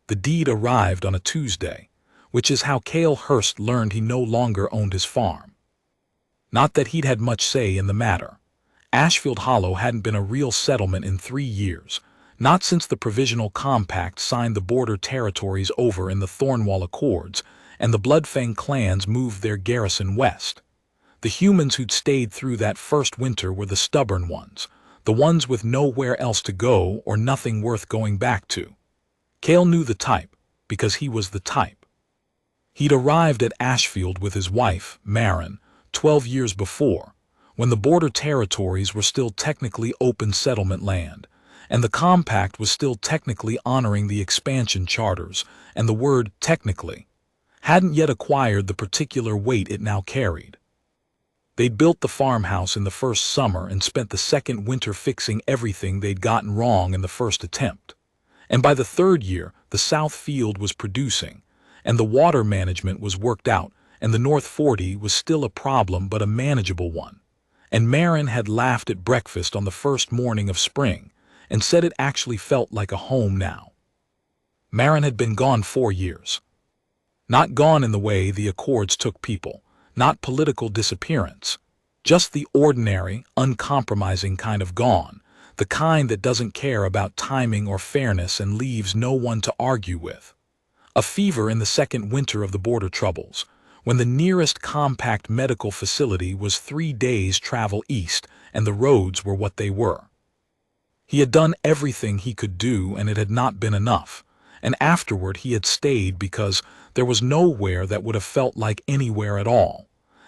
The deed arrived on a Tuesday, which is how Cale Hurst learned he no longer owned his farm. Not that he'd had much say in the matter. Ashfield Hollow hadn't been a real settlement in 3 years, not since the Provisional Compact signed the border territories over in the Thornwall Accords and the Bloodfang clans moved their garrison west. The humans who'd stayed through that first winter were the stubborn ones, the ones with nowhere else to go or nothing worth going back to. Cale knew the type, because he was the type. He'd arrived at Ashfield with his wife, Marin, 12 years before, when the border territories were still technically open settlement land, and the compact was still technically honoring the expansion charters, and the word technically hadn't yet acquired the particular weight it now carried. They'd built the farmhouse in the first summer and spent the second winter fixing everything they'd gotten wrong in the first attempt. And by the third year, the south field was producing, and the water management was worked out, and the North 40 was still a problem but a manageable one. And Marin had laughed at breakfast on the first morning of spring and said it actually felt like a home now. Marin had been gone 4 years. Not gone in the way the Accords took people, not political disappearance, just the ordinary, uncompromising kind of gone, the kind that doesn't care about timing or fairness and leaves no one to argue with. A fever in the second winter of the border troubles, when the nearest compact medical facility was 3 days' travel east and the roads were what they were. He had done everything he could do and it had not been enough, and afterward he had stayed because there was nowhere that would have felt like anywhere at all,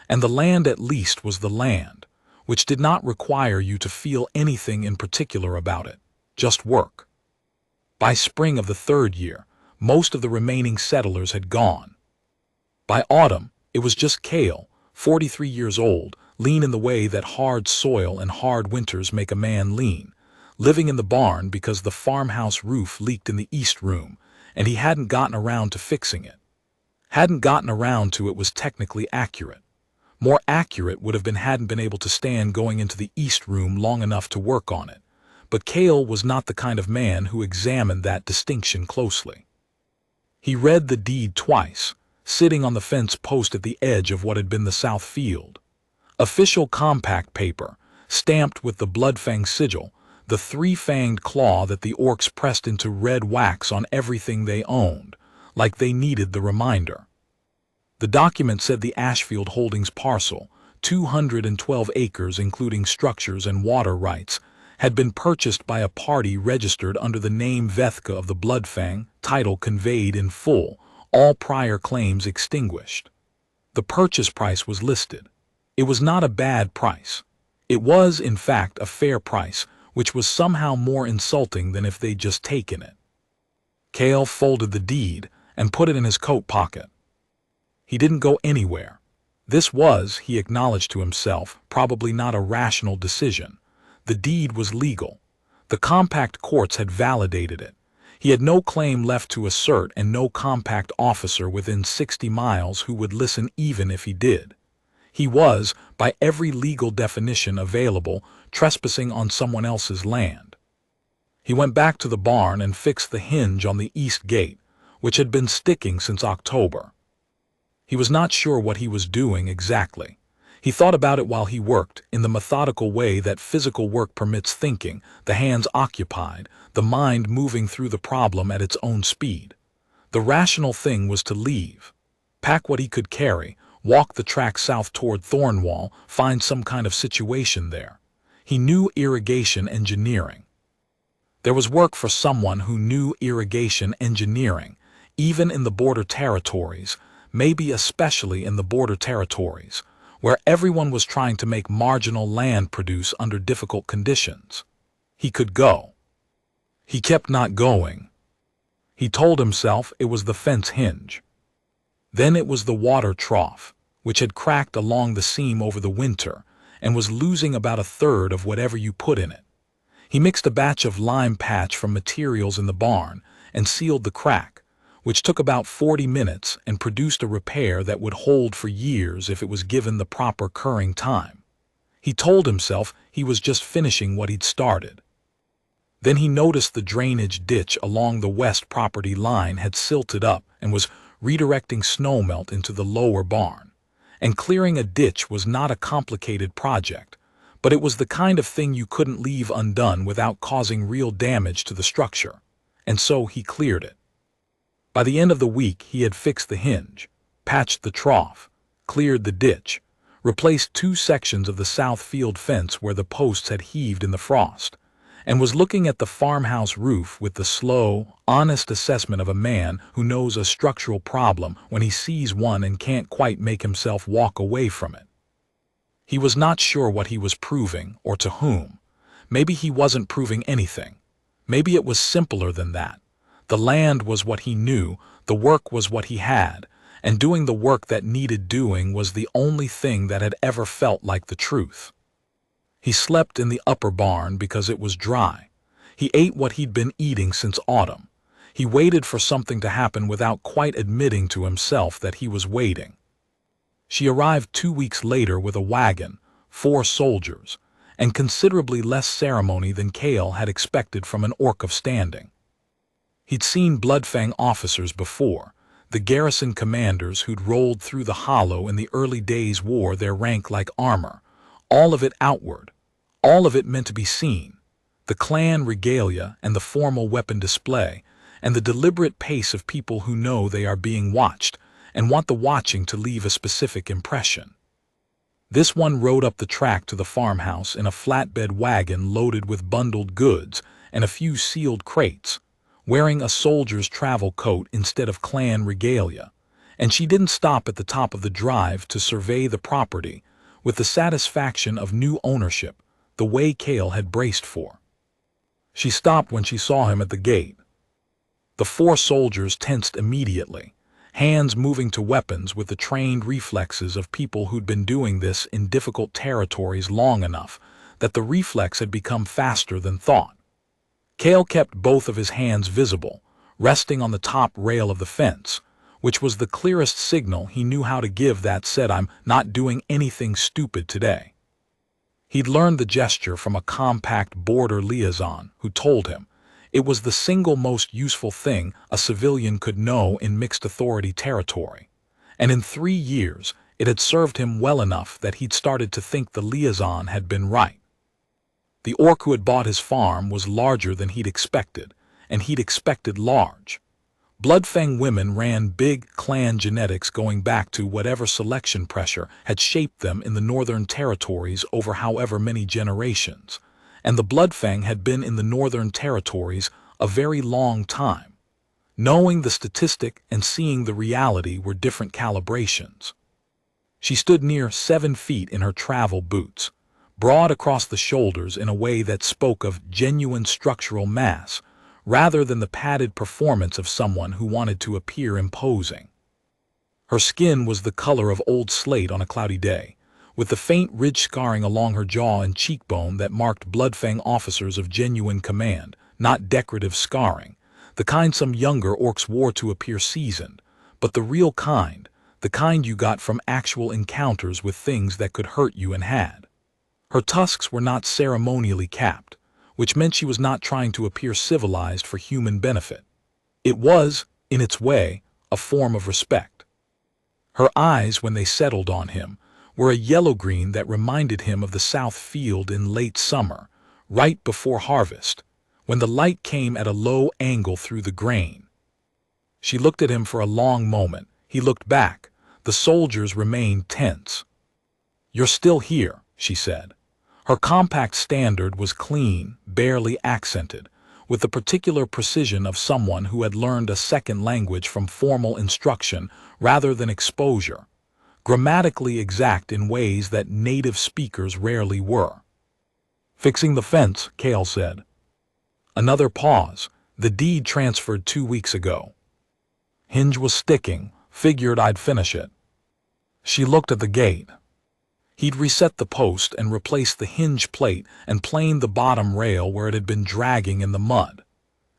and the land at least was the land, which did not require you to feel anything in particular about it, just work. By spring of the third year, most of the remaining settlers had gone. By autumn, it was just Cale, 43 years old, lean in the way that hard soil and hard winters make a man lean, living in the barn because the farmhouse roof leaked in the east room, and he hadn't gotten around to fixing it. Hadn't gotten around to it was technically accurate. More accurate would have been hadn't been able to stand going into the east room long enough to work on it, but Cale was not the kind of man who examined that distinction closely. He read the deed twice, sitting on the fence post at the edge of what had been the south field. Official compact paper, stamped with the Bloodfang sigil, the 3-fanged claw that the Orcs pressed into red wax on everything they owned, like they needed the reminder. The document said the Ashfield Holdings parcel, 212 acres including structures and water rights, had been purchased by a party registered under the name Vethka of the Bloodfang, title conveyed in full, all prior claims extinguished. The purchase price was listed. It was not a bad price. It was, in fact, a fair price, which was somehow more insulting than if they'd just taken it. Cale folded the deed and put it in his coat pocket. He didn't go anywhere. This was, he acknowledged to himself, probably not a rational decision. The deed was legal. The compact courts had validated it. He had no claim left to assert and no compact officer within 60 miles who would listen even if he did. He was, by every legal definition available, trespassing on someone else's land. He went back to the barn and fixed the hinge on the east gate, which had been sticking since October. He was not sure what he was doing exactly. He thought about it while he worked, in the methodical way that physical work permits thinking, the hands occupied, the mind moving through the problem at its own speed. The rational thing was to leave, pack what he could carry, walk the track south toward Thornwall, find some kind of situation there. He knew irrigation engineering. There was work for someone who knew irrigation engineering, even in the border territories, maybe especially in the border territories, where everyone was trying to make marginal land produce under difficult conditions. He could go. He kept not going. He told himself it was the fence hinge. Then it was the water trough, which had cracked along the seam over the winter and was losing about a third of whatever you put in it. He mixed a batch of lime patch from materials in the barn and sealed the crack, which took about 40 minutes and produced a repair that would hold for years if it was given the proper curing time. He told himself he was just finishing what he'd started. Then he noticed the drainage ditch along the west property line had silted up and was redirecting snowmelt into the lower barn. And clearing a ditch was not a complicated project, but it was the kind of thing you couldn't leave undone without causing real damage to the structure. And so he cleared it. By the end of the week, he had fixed the hinge, patched the trough, cleared the ditch, replaced 2 sections of the south field fence where the posts had heaved in the frost, and was looking at the farmhouse roof with the slow, honest assessment of a man who knows a structural problem when he sees one and can't quite make himself walk away from it. He was not sure what he was proving or to whom. Maybe he wasn't proving anything. Maybe it was simpler than that. The land was what he knew, the work was what he had, and doing the work that needed doing was the only thing that had ever felt like the truth. He slept in the upper barn because it was dry. He ate what he'd been eating since autumn. He waited for something to happen without quite admitting to himself that he was waiting. She arrived 2 weeks later with a wagon, 4 soldiers, and considerably less ceremony than Cale had expected from an orc of standing. He'd seen Bloodfang officers before. The garrison commanders who'd rolled through the hollow in the early days wore their rank like armor, all of it outward, all of it meant to be seen, the clan regalia and the formal weapon display, and the deliberate pace of people who know they are being watched and want the watching to leave a specific impression. This one rode up the track to the farmhouse in a flatbed wagon loaded with bundled goods and a few sealed crates, wearing a soldier's travel coat instead of clan regalia, and she didn't stop at the top of the drive to survey the property with the satisfaction of new ownership, the way Cale had braced for. She stopped when she saw him at the gate. The 4 soldiers tensed immediately, hands moving to weapons with the trained reflexes of people who'd been doing this in difficult territories long enough that the reflex had become faster than thought. Cale kept both of his hands visible, resting on the top rail of the fence, which was the clearest signal he knew how to give that said, "I'm not doing anything stupid today." He'd learned the gesture from a compact border liaison who told him it was the single most useful thing a civilian could know in mixed authority territory, and in 3 years it had served him well enough that he'd started to think the liaison had been right. The orc who had bought his farm was larger than he'd expected, and he'd expected large. Bloodfang women ran big clan genetics going back to whatever selection pressure had shaped them in the northern territories over however many generations, and the Bloodfang had been in the northern territories a very long time. Knowing the statistic and seeing the reality were different calibrations. She stood near 7 feet in her travel boots, broad across the shoulders in a way that spoke of genuine structural mass, rather than the padded performance of someone who wanted to appear imposing. Her skin was the color of old slate on a cloudy day, with the faint ridge scarring along her jaw and cheekbone that marked Bloodfang officers of genuine command, not decorative scarring, the kind some younger orcs wore to appear seasoned, but the real kind, the kind you got from actual encounters with things that could hurt you and had. Her tusks were not ceremonially capped, which meant she was not trying to appear civilized for human benefit. It was, in its way, a form of respect. Her eyes, when they settled on him, were a yellow-green that reminded him of the south field in late summer, right before harvest, when the light came at a low angle through the grain. She looked at him for a long moment. He looked back. The soldiers remained tense. "You're still here," she said. Her compact standard was clean, barely accented, with the particular precision of someone who had learned a second language from formal instruction rather than exposure, grammatically exact in ways that native speakers rarely were. "Fixing the fence," Cale said. Another pause. "The deed transferred 2 weeks ago. Hinge was sticking, figured I'd finish it." She looked at the gate. He'd reset the post and replaced the hinge plate and planed the bottom rail where it had been dragging in the mud.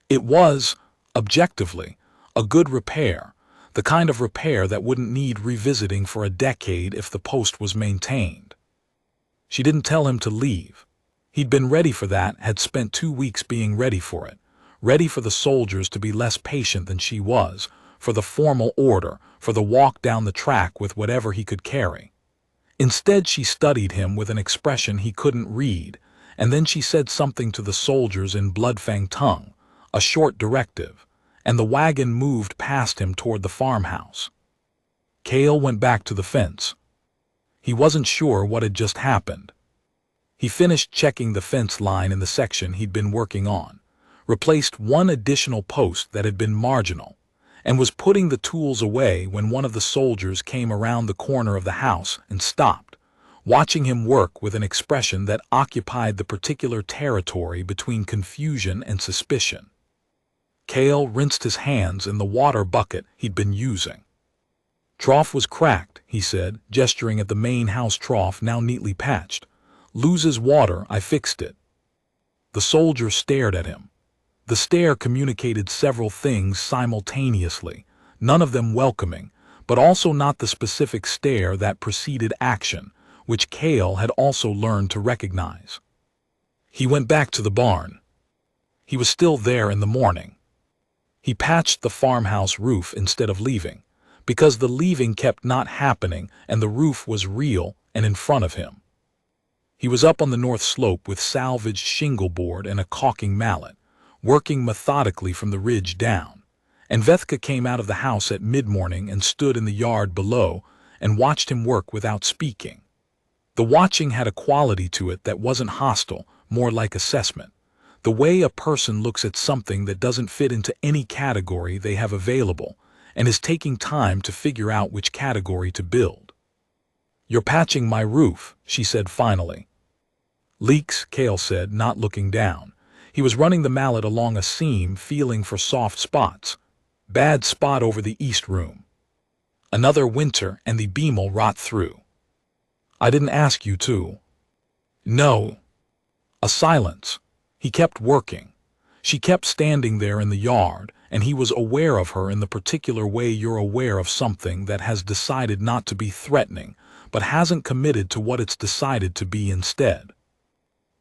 It was, objectively, a good repair, the kind of repair that wouldn't need revisiting for a decade if the post was maintained. She didn't tell him to leave. He'd been ready for that, had spent 2 weeks being ready for it, ready for the soldiers to be less patient than she was, for the formal order, for the walk down the track with whatever he could carry. Instead, she studied him with an expression he couldn't read, and then she said something to the soldiers in Bloodfang tongue, a short directive, and the wagon moved past him toward the farmhouse. Cale went back to the fence. He wasn't sure what had just happened. He finished checking the fence line in the section he'd been working on, replaced one additional post that had been marginal, and was putting the tools away when one of the soldiers came around the corner of the house and stopped, watching him work with an expression that occupied the particular territory between confusion and suspicion. Cale rinsed his hands in the water bucket he'd been using. "Trough was cracked," he said, gesturing at the main house trough now neatly patched. "Loses water, I fixed it." The soldier stared at him. The stare communicated several things simultaneously, none of them welcoming, but also not the specific stare that preceded action, which Cale had also learned to recognize. He went back to the barn. He was still there in the morning. He patched the farmhouse roof instead of leaving, because the leaving kept not happening and the roof was real and in front of him. He was up on the north slope with salvaged shingle board and a caulking mallet, working methodically from the ridge down, and Vethka came out of the house at mid-morning and stood in the yard below and watched him work without speaking. The watching had a quality to it that wasn't hostile, more like assessment, the way a person looks at something that doesn't fit into any category they have available and is taking time to figure out which category to build. "You're patching my roof," she said finally. "Leaks," Cale said, not looking down. He was running the mallet along a seam, feeling for soft spots. "Bad spot over the east room. Another winter and the beam'll rot through." "I didn't ask you to." "No." A silence. He kept working. She kept standing there in the yard, and he was aware of her in the particular way you're aware of something that has decided not to be threatening, but hasn't committed to what it's decided to be instead.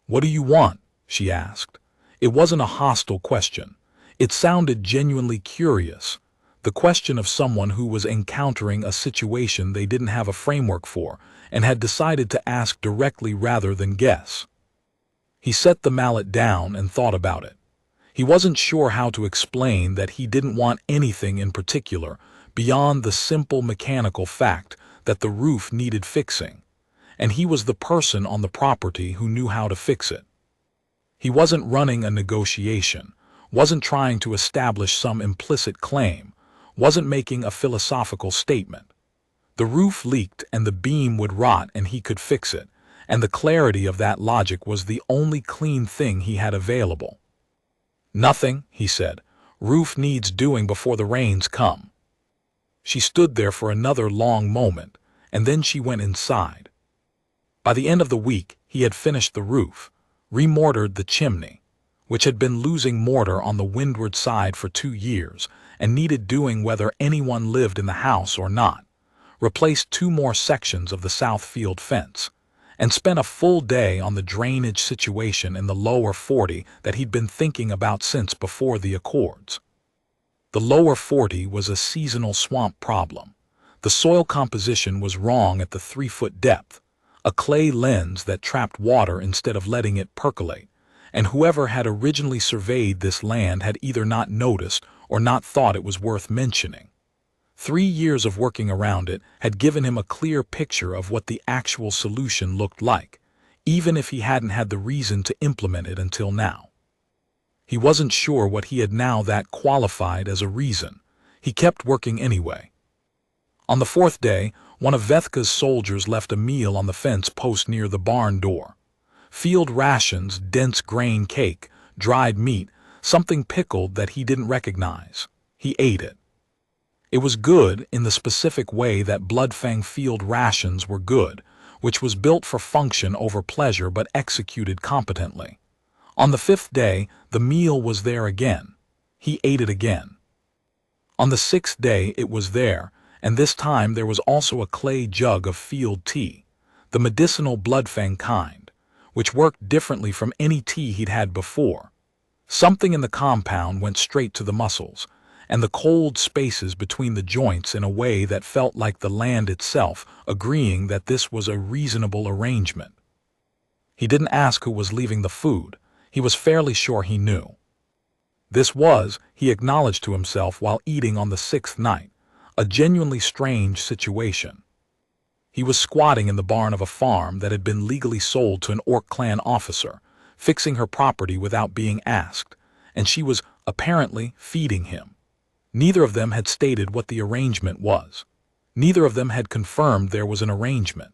"What do you want?" she asked. It wasn't a hostile question. It sounded genuinely curious, the question of someone who was encountering a situation they didn't have a framework for and had decided to ask directly rather than guess. He set the mallet down and thought about it. He wasn't sure how to explain that he didn't want anything in particular beyond the simple mechanical fact that the roof needed fixing, and he was the person on the property who knew how to fix it. He wasn't running a negotiation, wasn't trying to establish some implicit claim, wasn't making a philosophical statement. The roof leaked and the beam would rot and he could fix it, and the clarity of that logic was the only clean thing he had available. "Nothing," he said. "Roof needs doing before the rains come." She stood there for another long moment, and then she went inside. By the end of the week, he had finished the roof, remortared the chimney, which had been losing mortar on the windward side for 2 years and needed doing whether anyone lived in the house or not, replaced 2 more sections of the south field fence, and spent a full day on the drainage situation in the lower 40 that he'd been thinking about since before the Accords. The lower 40 was a seasonal swamp problem. The soil composition was wrong at the 3-foot depth, a clay lens that trapped water instead of letting it percolate, and whoever had originally surveyed this land had either not noticed or not thought it was worth mentioning. 3 years of working around it had given him a clear picture of what the actual solution looked like, even if he hadn't had the reason to implement it until now. He wasn't sure what he had now that qualified as a reason. He kept working anyway. On the 4th day, one of Vethka's soldiers left a meal on the fence post near the barn door. Field rations, dense grain cake, dried meat, something pickled that he didn't recognize. He ate it. It was good in the specific way that Bloodfang field rations were good, which was built for function over pleasure but executed competently. On the 5th day, the meal was there again. He ate it again. On the 6th day, it was there, and this time there was also a clay jug of field tea, the medicinal Bloodfang kind, which worked differently from any tea he'd had before. Something in the compound went straight to the muscles, and the cold spaces between the joints in a way that felt like the land itself agreeing that this was a reasonable arrangement. He didn't ask who was leaving the food. He was fairly sure he knew. This was, he acknowledged to himself while eating on the 6th night, a genuinely strange situation. He was squatting in the barn of a farm that had been legally sold to an Orc clan officer, fixing her property without being asked, and she was, apparently, feeding him. Neither of them had stated what the arrangement was. Neither of them had confirmed there was an arrangement.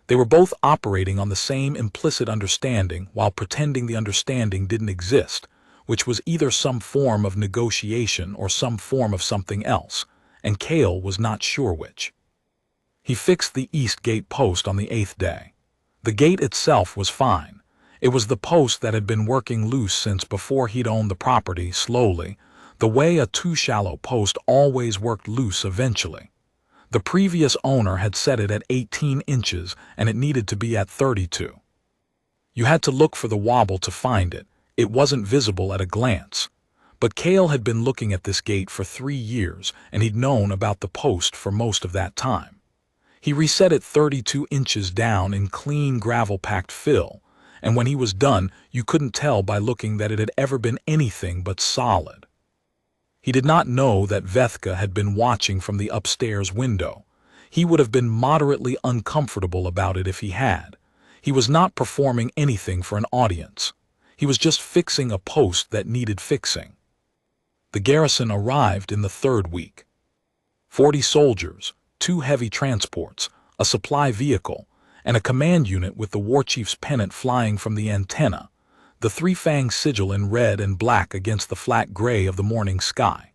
They were both operating on the same implicit understanding while pretending the understanding didn't exist, which was either some form of negotiation or some form of something else, and Cale was not sure which. He fixed the east gate post on the 8th day. The gate itself was fine. It was the post that had been working loose since before he'd owned the property, slowly, the way a too shallow post always worked loose eventually. The previous owner had set it at 18 inches and it needed to be at 32. You had to look for the wobble to find it. It wasn't visible at a glance. But Cale had been looking at this gate for 3 years and he'd known about the post for most of that time. He reset it 32 inches down in clean gravel-packed fill, and when he was done, you couldn't tell by looking that it had ever been anything but solid. He did not know that Vethka had been watching from the upstairs window. He would have been moderately uncomfortable about it if he had. He was not performing anything for an audience. He was just fixing a post that needed fixing. The garrison arrived in the 3rd week. 40 soldiers, 2 heavy transports, a supply vehicle, and a command unit with the warchief's pennant flying from the antenna, the 3-fang sigil in red and black against the flat gray of the morning sky.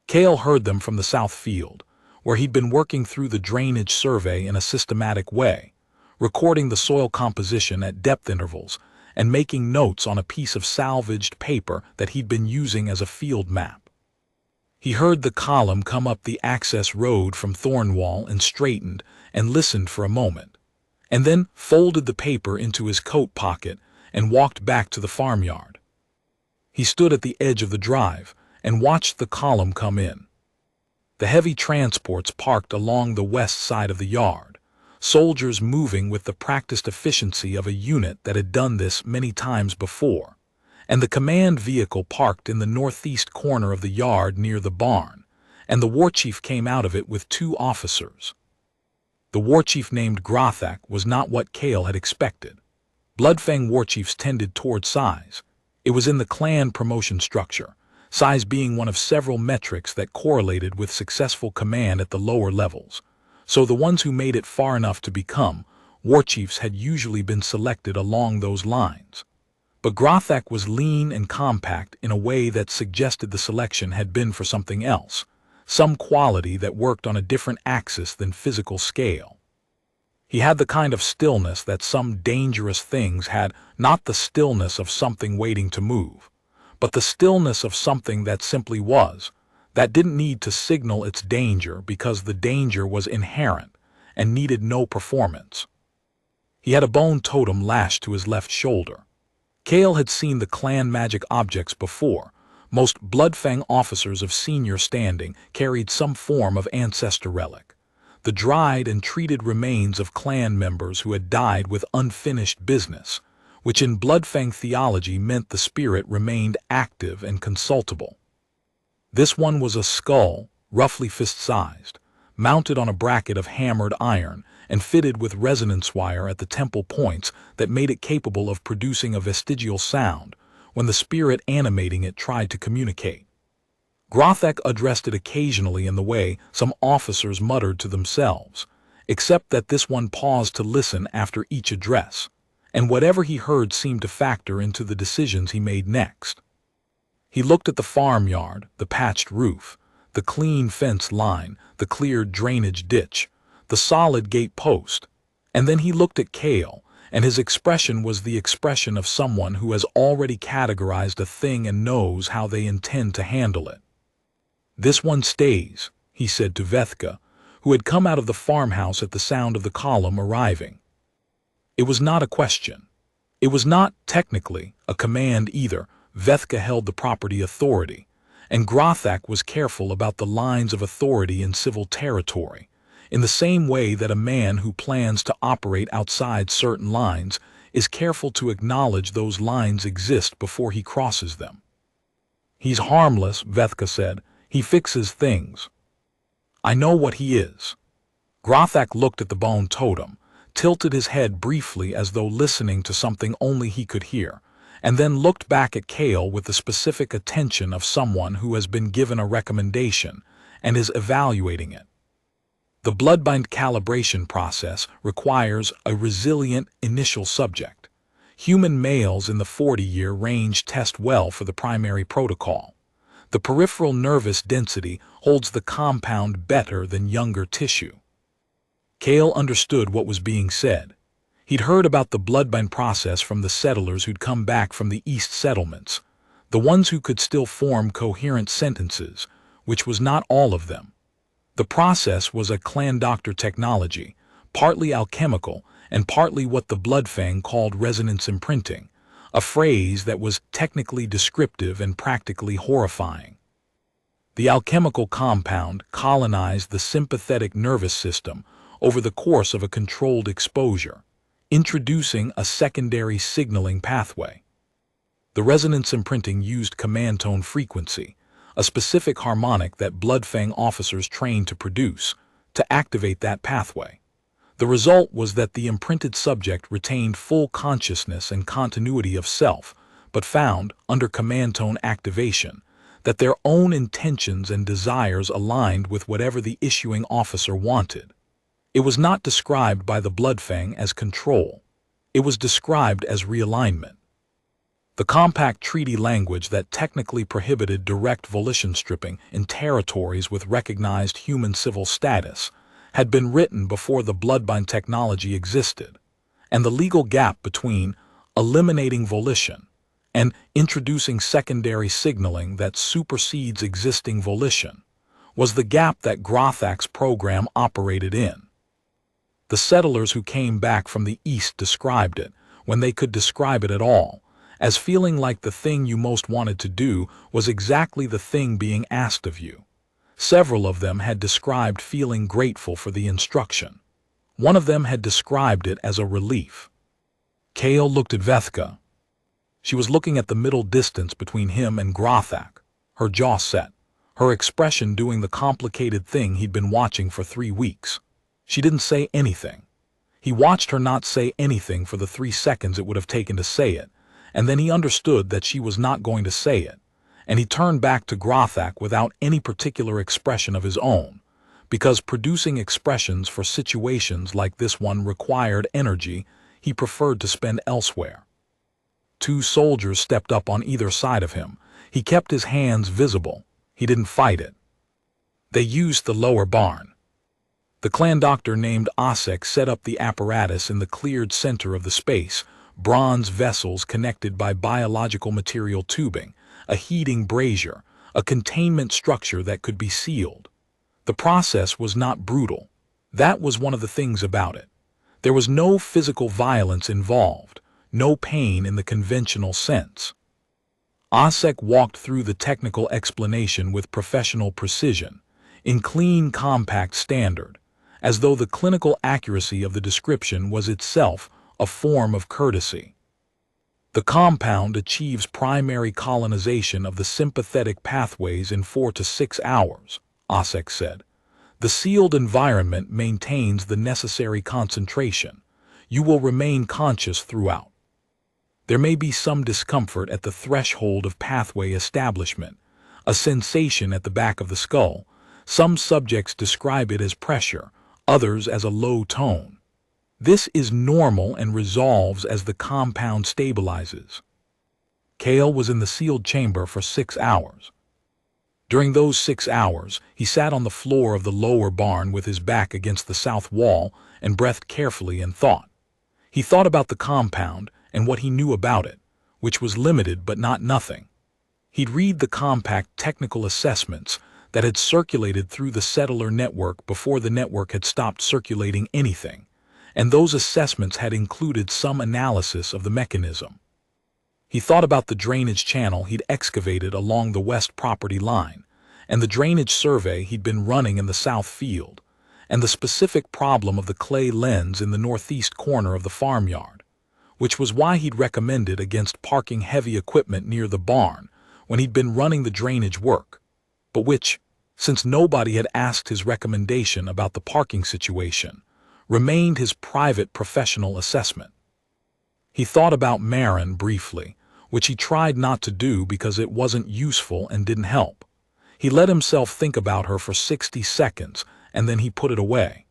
Cale heard them from the south field, where he'd been working through the drainage survey in a systematic way, recording the soil composition at depth intervals and making notes on a piece of salvaged paper that he'd been using as a field map. He heard the column come up the access road from Thornwall and straightened and listened for a moment, and then folded the paper into his coat pocket and walked back to the farmyard. He stood at the edge of the drive and watched the column come in. The heavy transports parked along the west side of the yard, soldiers moving with the practiced efficiency of a unit that had done this many times before, and the command vehicle parked in the northeast corner of the yard near the barn, and the warchief came out of it with 2 officers. The warchief named Grothak was not what Cale had expected. Bloodfang warchiefs tended toward size. It was in the clan promotion structure, size being one of several metrics that correlated with successful command at the lower levels. So the ones who made it far enough to become warchiefs had usually been selected along those lines. But Grothak was lean and compact in a way that suggested the selection had been for something else, some quality that worked on a different axis than physical scale. He had the kind of stillness that some dangerous things had, not the stillness of something waiting to move, but the stillness of something that simply was, that didn't need to signal its danger because the danger was inherent and needed no performance. He had a bone totem lashed to his left shoulder. Cale had seen the clan magic objects before. Most Bloodfang officers of senior standing carried some form of ancestor relic, the dried and treated remains of clan members who had died with unfinished business, which in Bloodfang theology meant the spirit remained active and consultable. This one was a skull, roughly fist-sized, mounted on a bracket of hammered iron and fitted with resonance wire at the temple points that made it capable of producing a vestigial sound when the spirit animating it tried to communicate. Grothak addressed it occasionally in the way some officers muttered to themselves, except that this one paused to listen after each address, and whatever he heard seemed to factor into the decisions he made next. He looked at the farmyard, the patched roof, the clean fence line, the cleared drainage ditch, the solid gate post, and then he looked at Cale, and his expression was the expression of someone who has already categorized a thing and knows how they intend to handle it. "This one stays," he said to Vethka, who had come out of the farmhouse at the sound of the column arriving. It was not a question. It was not, technically, a command either. Vethka held the property authority, and Grothak was careful about the lines of authority in civil territory, in the same way that a man who plans to operate outside certain lines is careful to acknowledge those lines exist before he crosses them. "He's harmless," Vethka said. "He fixes things. I know what he is." Grothak looked at the bone totem, tilted his head briefly as though listening to something only he could hear, and then looked back at Kale with the specific attention of someone who has been given a recommendation and is evaluating it. The bloodbind calibration process requires a resilient initial subject. Human males in the 40-year range test well for the primary protocol. The peripheral nervous density holds the compound better than younger tissue. Kale understood what was being said. He'd heard about the bloodbind process from the settlers who'd come back from the East settlements, the ones who could still form coherent sentences, which was not all of them. The process was a clan doctor technology, partly alchemical and partly what the Bloodfang called resonance imprinting, a phrase that was technically descriptive and practically horrifying. The alchemical compound colonized the sympathetic nervous system over the course of a controlled exposure, introducing a secondary signaling pathway. The resonance imprinting used command tone frequency, a specific harmonic that Bloodfang officers trained to produce, to activate that pathway. The result was that the imprinted subject retained full consciousness and continuity of self, but found, under command tone activation, that their own intentions and desires aligned with whatever the issuing officer wanted. It was not described by the Bloodfang as control. It was described as realignment. The compact treaty language that technically prohibited direct volition stripping in territories with recognized human civil status had been written before the bloodbind technology existed, and the legal gap between eliminating volition and introducing secondary signaling that supersedes existing volition was the gap that Grothak's program operated in. The settlers who came back from the East described it, when they could describe it at all, as feeling like the thing you most wanted to do was exactly the thing being asked of you. Several of them had described feeling grateful for the instruction. One of them had described it as a relief. Kale looked at Vethka. She was looking at the middle distance between him and Grothak, her jaw set, her expression doing the complicated thing he'd been watching for 3 weeks. She didn't say anything. He watched her not say anything for the 3 seconds it would have taken to say it, and then he understood that she was not going to say it, and he turned back to Grothak without any particular expression of his own, because producing expressions for situations like this one required energy he preferred to spend elsewhere. 2 soldiers stepped up on either side of him. He kept his hands visible. He didn't fight it. They used the lower barn. The clan doctor named Osek set up the apparatus in the cleared center of the space, bronze vessels connected by biological material tubing, a heating brazier, a containment structure that could be sealed. The process was not brutal. That was one of the things about it. There was no physical violence involved, no pain in the conventional sense. Osek walked through the technical explanation with professional precision, in clean, compact standard, as though the clinical accuracy of the description was itself a form of courtesy. The compound achieves primary colonization of the sympathetic pathways in 4 to 6 hours, Osek said. The sealed environment maintains the necessary concentration. You will remain conscious throughout. There may be some discomfort at the threshold of pathway establishment, a sensation at the back of the skull. Some subjects describe it as pressure, others as a low tone. This is normal and resolves as the compound stabilizes. Kale was in the sealed chamber for 6 hours. During those 6 hours, he sat on the floor of the lower barn with his back against the south wall and breathed carefully and thought. He thought about the compound and what he knew about it, which was limited but not nothing. He'd read the compact technical assessments that had circulated through the settler network before the network had stopped circulating anything, and those assessments had included some analysis of the mechanism. He thought about the drainage channel he'd excavated along the west property line, and the drainage survey he'd been running in the south field, and the specific problem of the clay lens in the northeast corner of the farmyard, which was why he'd recommended against parking heavy equipment near the barn when he'd been running the drainage work, but which, since nobody had asked his recommendation about the parking situation, remained his private professional assessment. He thought about Marin briefly, which he tried not to do because it wasn't useful and didn't help. He let himself think about her for 60 seconds, and then he put it away.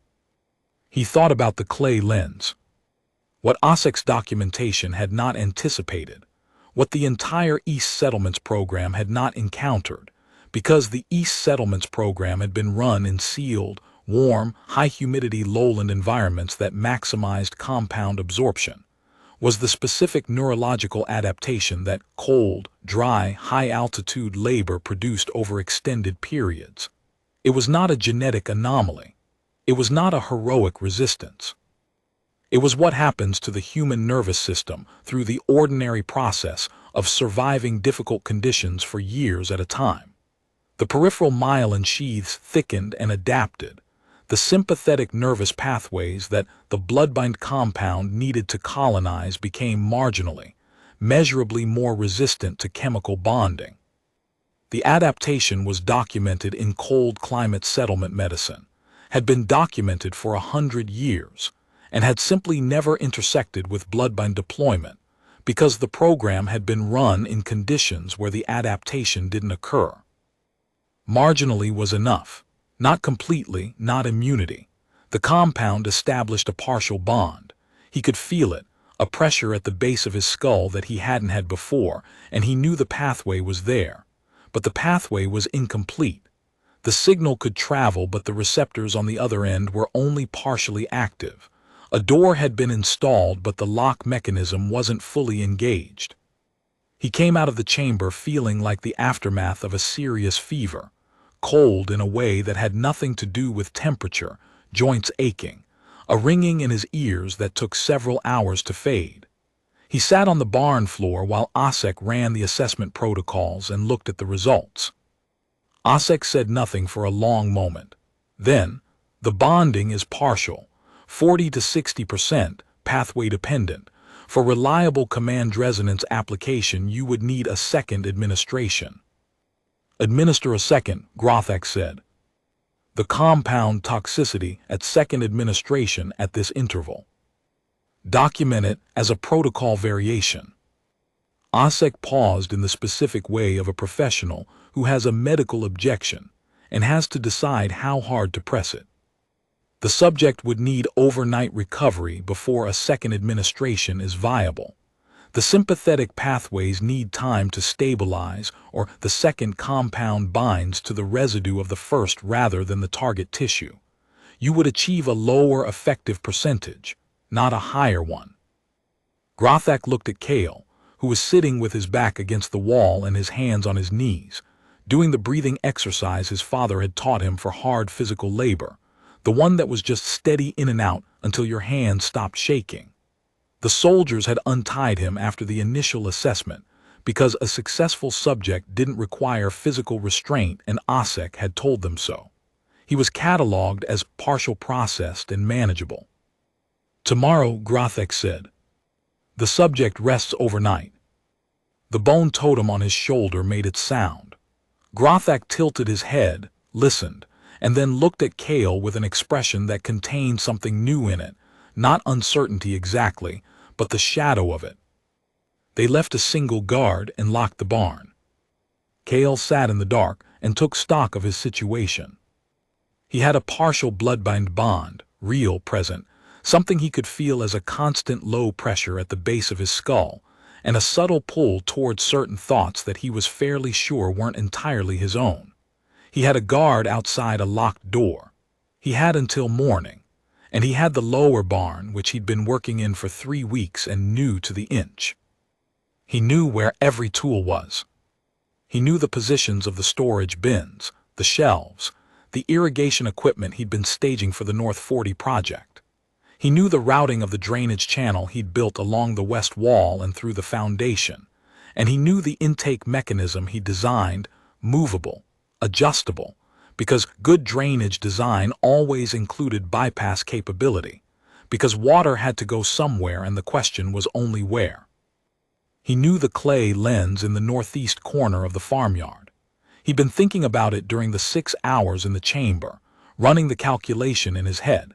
He thought about the clay lens. What Osek's documentation had not anticipated, what the entire East Settlements program had not encountered, because the East Settlements program had been run in sealed, warm, high-humidity lowland environments that maximized compound absorption, was the specific neurological adaptation that cold, dry, high-altitude labor produced over extended periods. It was not a genetic anomaly. It was not a heroic resistance. It was what happens to the human nervous system through the ordinary process of surviving difficult conditions for years at a time. The peripheral myelin sheaths thickened and adapted. The sympathetic nervous pathways that the blood-bind compound needed to colonize became marginally, measurably more resistant to chemical bonding. The adaptation was documented in cold climate settlement medicine, had been documented for 100 years, and had simply never intersected with blood-bind deployment because the program had been run in conditions where the adaptation didn't occur. Marginally was enough. Not completely, not immunity. The compound established a partial bond. He could feel it, a pressure at the base of his skull that he hadn't had before, and he knew the pathway was there. But the pathway was incomplete. The signal could travel, but the receptors on the other end were only partially active. A door had been installed, but the lock mechanism wasn't fully engaged. He came out of the chamber feeling like the aftermath of a serious fever. Cold in a way that had nothing to do with temperature, joints aching, a ringing in his ears that took several hours to fade. He sat on the barn floor while Osek ran the assessment protocols and looked at the results. Osek said nothing for a long moment. Then, the bonding is partial, 40 to 60%, pathway dependent. For reliable command resonance application, you would need a second administration. Administer a second, Grothak said. The compound toxicity at second administration at this interval. Document it as a protocol variation. Osek paused in the specific way of a professional who has a medical objection and has to decide how hard to press it. The subject would need overnight recovery before a second administration is viable. The sympathetic pathways need time to stabilize, or the second compound binds to the residue of the first rather than the target tissue. You would achieve a lower effective percentage, not a higher one. Grothak looked at Kale, who was sitting with his back against the wall and his hands on his knees, doing the breathing exercise his father had taught him for hard physical labor, the one that was just steady in and out until your hands stopped shaking. The soldiers had untied him after the initial assessment because a successful subject didn't require physical restraint, and Osek had told them so. He was catalogued as partial processed and manageable. Tomorrow, Grothak said. The subject rests overnight. The bone totem on his shoulder made its sound. Grothak tilted his head, listened, and then looked at Kale with an expression that contained something new in it, not uncertainty exactly, but the shadow of it. They left a single guard and locked the barn. Kale sat in the dark and took stock of his situation. He had a partial blood-bind bond, real, present, something he could feel as a constant low pressure at the base of his skull, and a subtle pull towards certain thoughts that he was fairly sure weren't entirely his own. He had a guard outside a locked door. He had until morning. And he had the lower barn, which he'd been working in for 3 weeks and knew to the inch. He knew where every tool was. He knew the positions of the storage bins, the shelves, the irrigation equipment he'd been staging for the North 40 project. He knew the routing of the drainage channel he'd built along the west wall and through the foundation, and he knew the intake mechanism he designed, movable, adjustable, because good drainage design always included bypass capability, because water had to go somewhere and the question was only where. He knew the clay lens in the northeast corner of the farmyard. He'd been thinking about it during the 6 hours in the chamber, running the calculation in his head.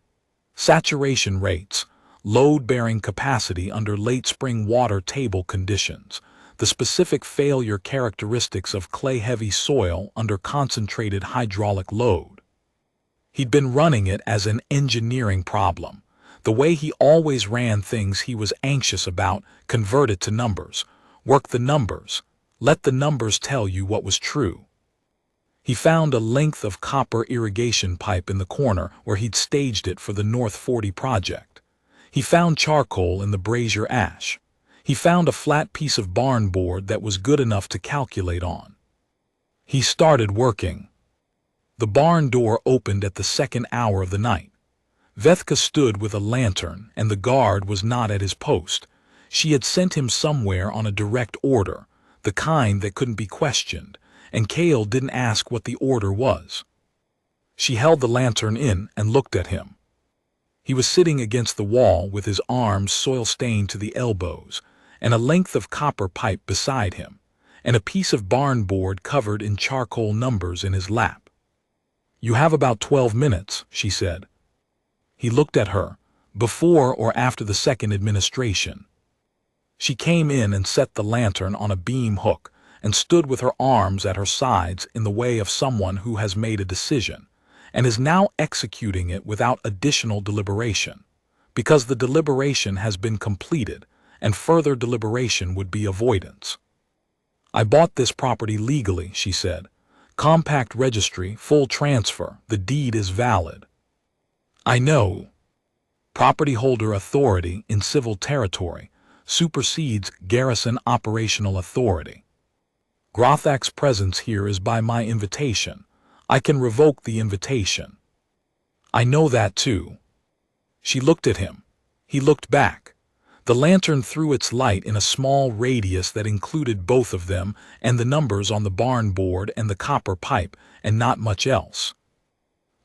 Saturation rates, load-bearing capacity under late spring water table conditions, the specific failure characteristics of clay-heavy soil under concentrated hydraulic load. He'd been running it as an engineering problem. The way he always ran things he was anxious about, convert it to numbers, work the numbers, let the numbers tell you what was true. He found a length of copper irrigation pipe in the corner where he'd staged it for the North 40 project. He found charcoal in the brazier ash. He found a flat piece of barn board that was good enough to calculate on. He started working. The barn door opened at the second hour of the night. Vethka stood with a lantern, and the guard was not at his post. She had sent him somewhere on a direct order, the kind that couldn't be questioned, and Kale didn't ask what the order was. She held the lantern in and looked at him. He was sitting against the wall with his arms soil-stained to the elbows, and a length of copper pipe beside him, and a piece of barn board covered in charcoal numbers in his lap. "You have about 12 minutes," she said. He looked at her, before or after the second administration. She came in and set the lantern on a beam hook and stood with her arms at her sides in the way of someone who has made a decision and is now executing it without additional deliberation, because the deliberation has been completed and further deliberation would be avoidance. "I bought this property legally," she said. "Compact registry, full transfer, the deed is valid." "I know. Property holder authority in civil territory supersedes garrison operational authority. Grothak's presence here is by my invitation. I can revoke the invitation." "I know that too." She looked at him. He looked back. The lantern threw its light in a small radius that included both of them and the numbers on the barn board and the copper pipe, and not much else.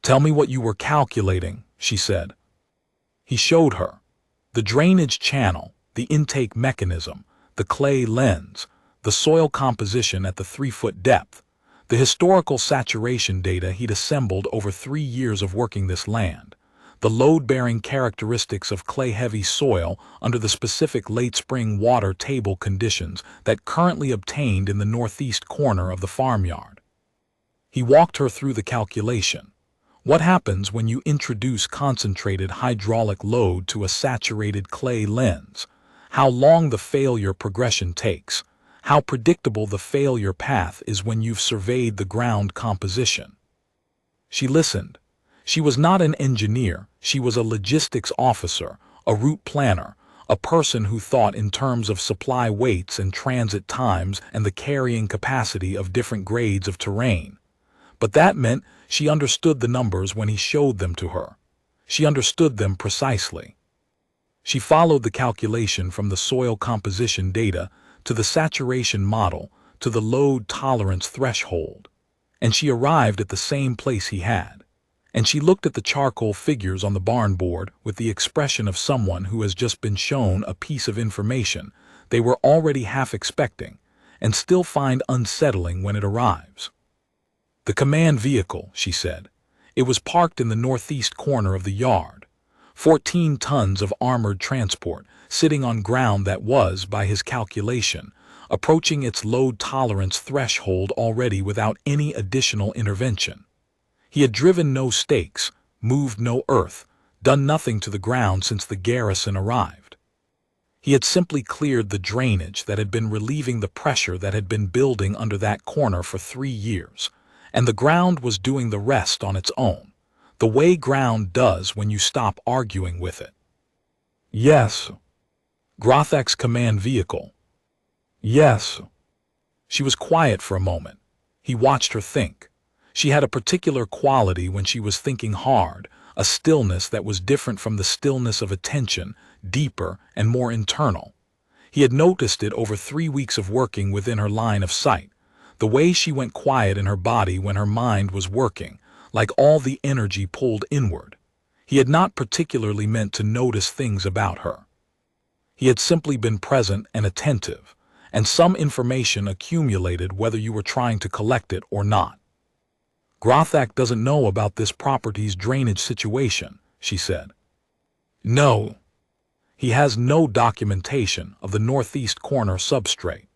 "Tell me what you were calculating," she said. He showed her. The drainage channel, the intake mechanism, the clay lens, the soil composition at the 3-foot depth, the historical saturation data he'd assembled over 3 years of working this land, the load-bearing characteristics of clay-heavy soil under the specific late-spring water table conditions that currently obtained in the northeast corner of the farmyard. He walked her through the calculation. What happens when you introduce concentrated hydraulic load to a saturated clay lens? How long the failure progression takes? How predictable the failure path is when you've surveyed the ground composition? She listened. She was not an engineer, she was a logistics officer, a route planner, a person who thought in terms of supply weights and transit times and the carrying capacity of different grades of terrain. But that meant she understood the numbers when he showed them to her. She understood them precisely. She followed the calculation from the soil composition data to the saturation model to the load tolerance threshold, and she arrived at the same place he had. And she looked at the charcoal figures on the barn board with the expression of someone who has just been shown a piece of information they were already half expecting and still find unsettling when it arrives. "The command vehicle," she said. "It was parked in the northeast corner of the yard. 14 tons of armored transport, sitting on ground that was, by his calculation, approaching its load tolerance threshold already without any additional intervention. He had driven no stakes, moved no earth, done nothing to the ground since the garrison arrived. He had simply cleared the drainage that had been relieving the pressure that had been building under that corner for 3 years, and the ground was doing the rest on its own, the way ground does when you stop arguing with it." "Yes." "Grothak's command vehicle." "Yes." She was quiet for a moment. He watched her think. She had a particular quality when she was thinking hard, a stillness that was different from the stillness of attention, deeper and more internal. He had noticed it over 3 weeks of working within her line of sight, the way she went quiet in her body when her mind was working, like all the energy pulled inward. He had not particularly meant to notice things about her. He had simply been present and attentive, and some information accumulated whether you were trying to collect it or not. Grothak doesn't know about this property's drainage situation, she said. No. He has no documentation of the northeast corner substrate.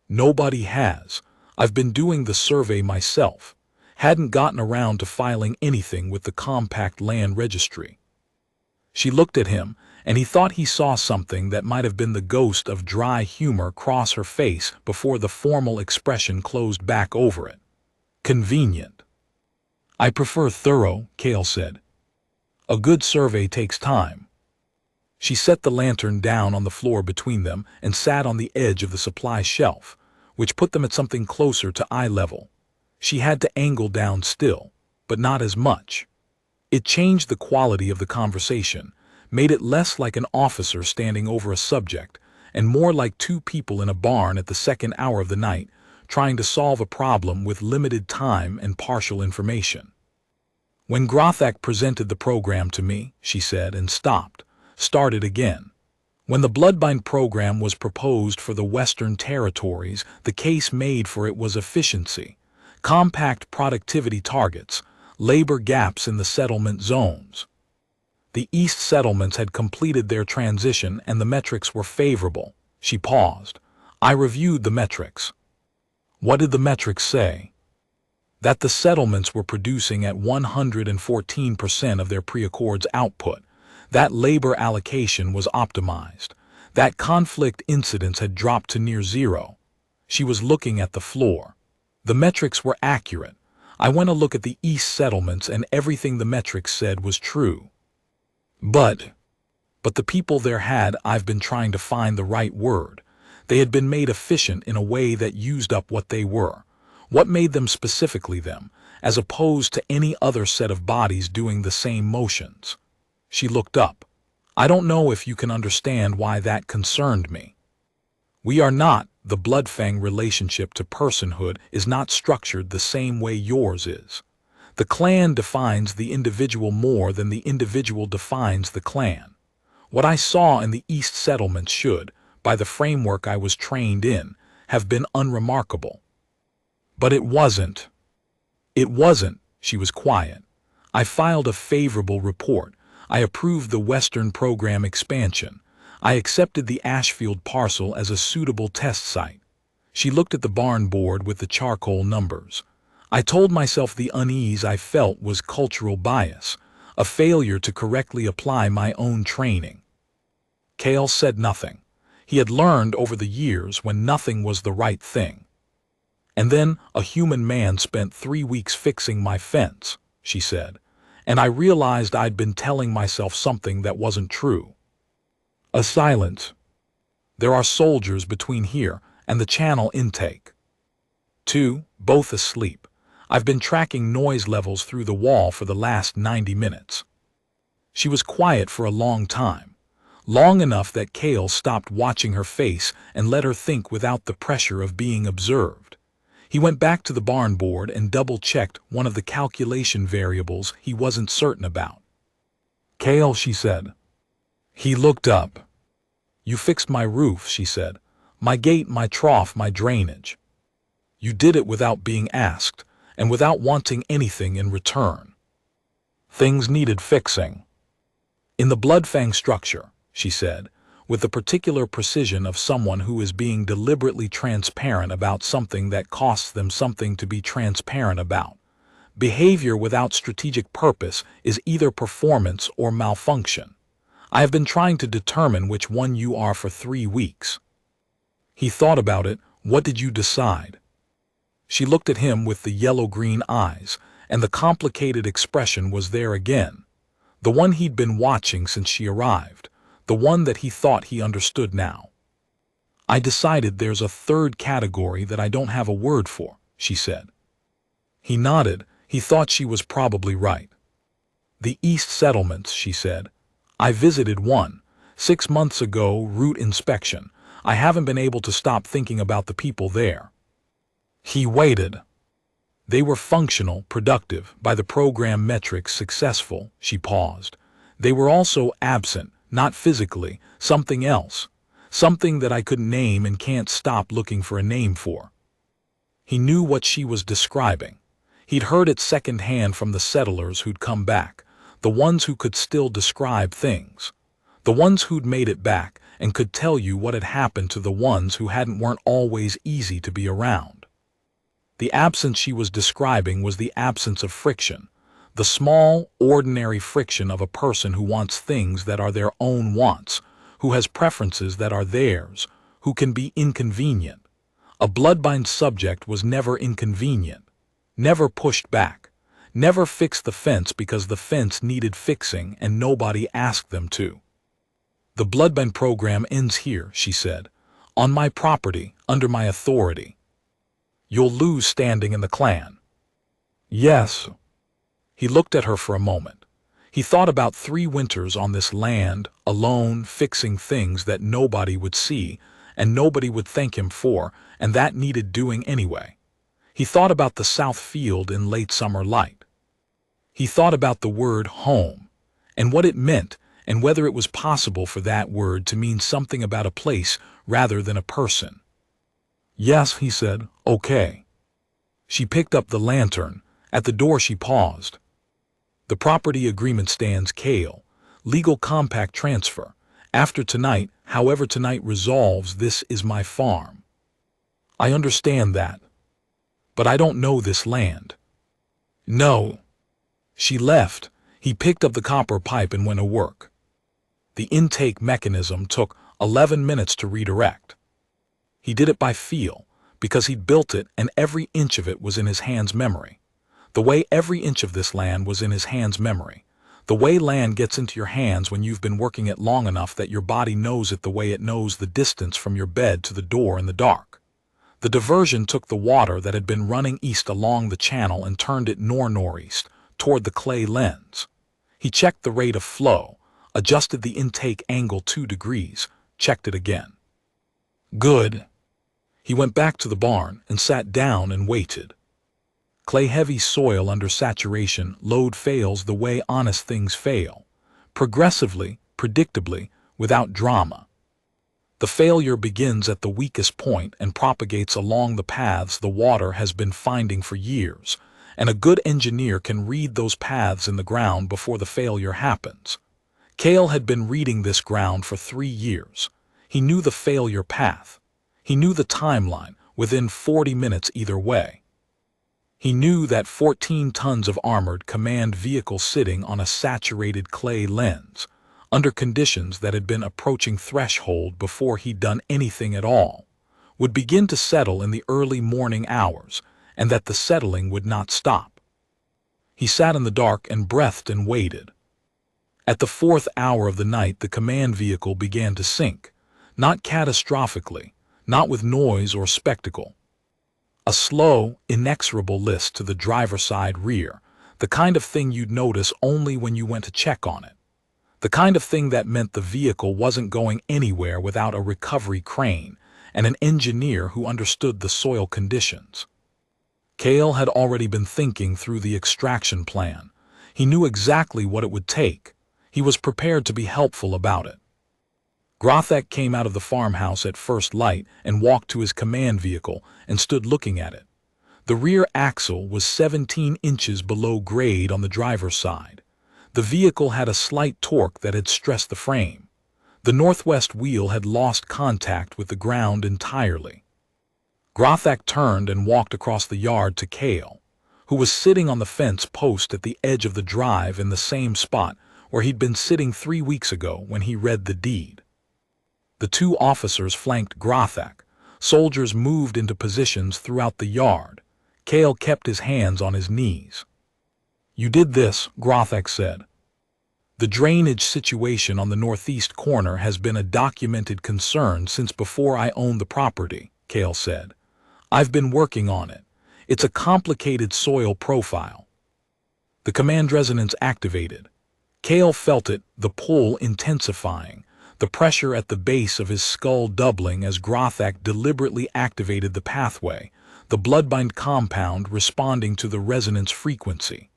Nobody has. I've been doing the survey myself. Hadn't gotten around to filing anything with the compact land registry. She looked at him, and he thought he saw something that might have been the ghost of dry humor cross her face before the formal expression closed back over it. Convenient. I prefer thorough, Cale said. A good survey takes time. She set the lantern down on the floor between them and sat on the edge of the supply shelf, which put them at something closer to eye level. She had to angle down still, but not as much. It changed the quality of the conversation, made it less like an officer standing over a subject, and more like two people in a barn at the second hour of the night, trying to solve a problem with limited time and partial information. When Grothak presented the program to me, she said, and stopped, started again. When the Bloodbind program was proposed for the Western Territories, the case made for it was efficiency, compact productivity targets, labor gaps in the settlement zones. The East settlements had completed their transition and the metrics were favorable. She paused. I reviewed the metrics. What did the metrics say? That the settlements were producing at 114% of their pre-accords output. That labor allocation was optimized. That conflict incidence had dropped to near zero. She was looking at the floor. The metrics were accurate. I went to look at the East settlements and everything the metrics said was true. But the people there had, I've been trying to find the right word. They had been made efficient in a way that used up what they were. What made them specifically them, as opposed to any other set of bodies doing the same motions? She looked up. I don't know if you can understand why that concerned me. We are not, the Bloodfang relationship to personhood is not structured the same way yours is. The clan defines the individual more than the individual defines the clan. What I saw in the East settlements should, by the framework I was trained in, have been unremarkable. But it wasn't. It wasn't, she was quiet. I filed a favorable report. I approved the Western program expansion. I accepted the Ashfield parcel as a suitable test site. She looked at the barn board with the charcoal numbers. I told myself the unease I felt was cultural bias, a failure to correctly apply my own training. Cale said nothing. He had learned over the years when nothing was the right thing. And then a human man spent 3 weeks fixing my fence, she said, and I realized I'd been telling myself something that wasn't true. A silence. There are soldiers between here and the channel intake. 2, both asleep. I've been tracking noise levels through the wall for the last 90 minutes. She was quiet for a long time, long enough that Cale stopped watching her face and let her think without the pressure of being observed. He went back to the barn board and double-checked one of the calculation variables he wasn't certain about. Cale, she said. He looked up. You fixed my roof, she said. My gate, my trough, my drainage. You did it without being asked, and without wanting anything in return. Things needed fixing. In the Bloodfang structure, she said, with the particular precision of someone who is being deliberately transparent about something that costs them something to be transparent about. Behavior without strategic purpose is either performance or malfunction. I have been trying to determine which one you are for 3 weeks. He thought about it. What did you decide? She looked at him with the yellow-green eyes, and the complicated expression was there again. The one he'd been watching since she arrived, the one that he thought he understood now. I decided there's a third category that I don't have a word for, she said. He nodded. He thought she was probably right. The East Settlements, she said. I visited one. 6 months ago, route inspection. I haven't been able to stop thinking about the people there. He waited. They were functional, productive, by the program metrics successful. She paused. They were also absent, not physically, something else. Something that I couldn't name and can't stop looking for a name for. He knew what she was describing. He'd heard it secondhand from the settlers who'd come back, the ones who could still describe things. The ones who'd made it back and could tell you what had happened to the ones who weren't always easy to be around. The absence she was describing was the absence of friction, the small, ordinary friction of a person who wants things that are their own wants, who has preferences that are theirs, who can be inconvenient. A bloodbind subject was never inconvenient, never pushed back, never fixed the fence because the fence needed fixing and nobody asked them to. The bloodbind program ends here, she said, on my property, under my authority. You'll lose standing in the clan. Yes. He looked at her for a moment. He thought about 3 winters on this land, alone, fixing things that nobody would see, and nobody would thank him for, and that needed doing anyway. He thought about the south field in late summer light. He thought about the word home, and what it meant, and whether it was possible for that word to mean something about a place rather than a person. Yes, he said, okay. She picked up the lantern. At the door she paused. The property agreement stands Kale. Legal compact transfer. After tonight, however tonight resolves, this is my farm. I understand that. But I don't know this land. No. She left. He picked up the copper pipe and went to work. The intake mechanism took 11 minutes to redirect. He did it by feel, because he'd built it and every inch of it was in his hand's memory. The way every inch of this land was in his hand's memory. The way land gets into your hands when you've been working it long enough that your body knows it the way it knows the distance from your bed to the door in the dark. The diversion took the water that had been running east along the channel and turned it northeast, toward the clay lens. He checked the rate of flow, adjusted the intake angle 2 degrees, checked it again. Good. He went back to the barn and sat down and waited. Clay-heavy soil under saturation, load fails the way honest things fail. Progressively, predictably, without drama. The failure begins at the weakest point and propagates along the paths the water has been finding for years, and a good engineer can read those paths in the ground before the failure happens. Kale had been reading this ground for 3 years. He knew the failure path. He knew the timeline, within 40 minutes either way. He knew that 14 tons of armored command vehicle sitting on a saturated clay lens, under conditions that had been approaching threshold before he'd done anything at all, would begin to settle in the early morning hours, and that the settling would not stop. He sat in the dark and breathed and waited. At the 4th hour of the night the command vehicle began to sink, not catastrophically, not with noise or spectacle. A slow, inexorable list to the driver's side rear, the kind of thing you'd notice only when you went to check on it. The kind of thing that meant the vehicle wasn't going anywhere without a recovery crane and an engineer who understood the soil conditions. Kale had already been thinking through the extraction plan. He knew exactly what it would take. He was prepared to be helpful about it. Grothak came out of the farmhouse at first light and walked to his command vehicle and stood looking at it. The rear axle was 17 inches below grade on the driver's side. The vehicle had a slight torque that had stressed the frame. The northwest wheel had lost contact with the ground entirely. Grothak turned and walked across the yard to Kale, who was sitting on the fence post at the edge of the drive in the same spot where he'd been sitting 3 weeks ago when he read the deed. The 2 officers flanked Grothak. Soldiers moved into positions throughout the yard. Kale kept his hands on his knees. You did this, Grothak said. The drainage situation on the northeast corner has been a documented concern since before I owned the property, Kale said. I've been working on it. It's a complicated soil profile. The command resonance activated. Kale felt it, the pull intensifying, the pressure at the base of his skull doubling as Grothak deliberately activated the pathway, the bloodbind compound responding to the resonance frequency.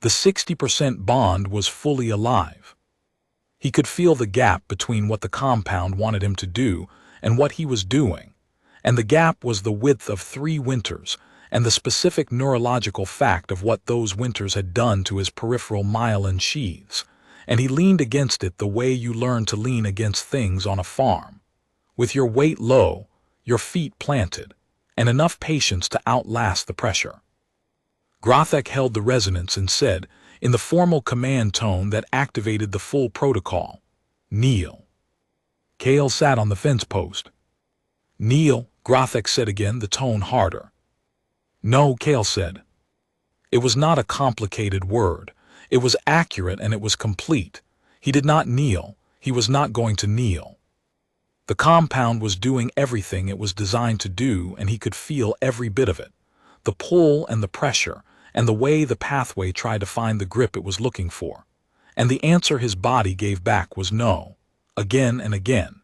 The 60% bond was fully alive. He could feel the gap between what the compound wanted him to do and what he was doing, and the gap was the width of 3 winters and the specific neurological fact of what those winters had done to his peripheral myelin sheaths, and he leaned against it the way you learn to lean against things on a farm, with your weight low, your feet planted, and enough patience to outlast the pressure. Grothak held the resonance and said, in the formal command tone that activated the full protocol, "Kneel." Kale sat on the fence post. "Kneel," Grothak said again, the tone harder. "No," Kale said. It was not a complicated word. It was accurate and it was complete. He did not kneel. He was not going to kneel. The compound was doing everything it was designed to do, and he could feel every bit of it. The pull and the pressure, and the way the pathway tried to find the grip it was looking for. And the answer his body gave back was no, again and again,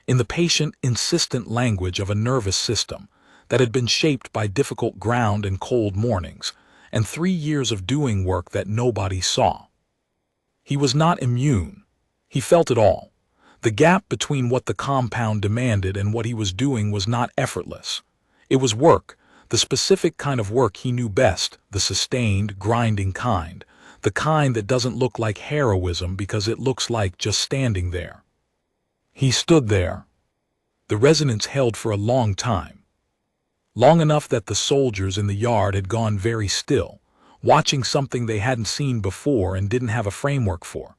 in the patient, insistent language of a nervous system that had been shaped by difficult ground and cold mornings, and 3 years of doing work that nobody saw. He was not immune. He felt it all. The gap between what the compound demanded and what he was doing was not effortless. It was work, the specific kind of work he knew best, the sustained, grinding kind, the kind that doesn't look like heroism because it looks like just standing there. He stood there. The resonance held for a long time. Long enough that the soldiers in the yard had gone very still, watching something they hadn't seen before and didn't have a framework for.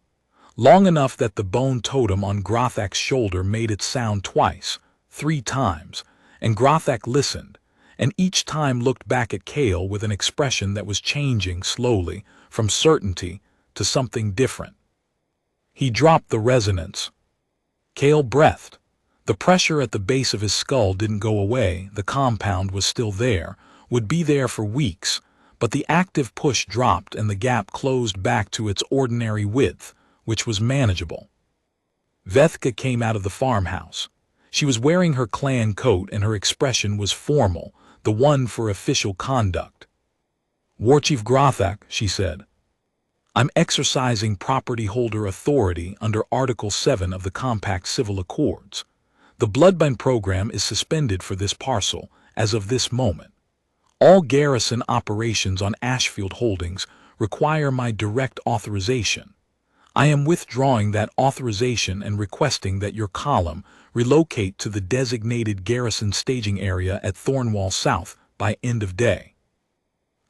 Long enough that the bone totem on Grothak's shoulder made its sound twice, 3 times, and Grothak listened, and each time looked back at Kale with an expression that was changing slowly from certainty to something different. He dropped the resonance. Kale breathed. The pressure at the base of his skull didn't go away, the compound was still there, would be there for weeks, but the active push dropped and the gap closed back to its ordinary width, which was manageable. Vethka came out of the farmhouse. She was wearing her clan coat and her expression was formal, the one for official conduct. "Warchief Grothak," she said, "I'm exercising property holder authority under Article 7 of the Compact Civil Accords. The Bloodbind program is suspended for this parcel as of this moment. All garrison operations on Ashfield Holdings require my direct authorization. I am withdrawing that authorization and requesting that your column relocate to the designated garrison staging area at Thornwall South by end of day."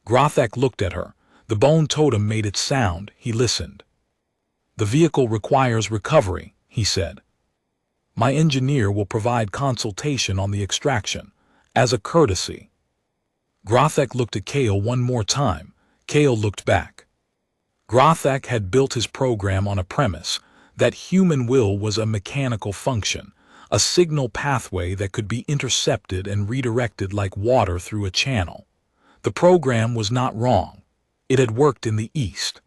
Grothak looked at her. The bone totem made its sound. He listened. "The vehicle requires recovery," he said. "My engineer will provide consultation on the extraction, as a courtesy." Grothak looked at Kale one more time. Kale looked back. Grothak had built his program on a premise that human will was a mechanical function, a signal pathway that could be intercepted and redirected like water through a channel. The program was not wrong. It had worked in the East.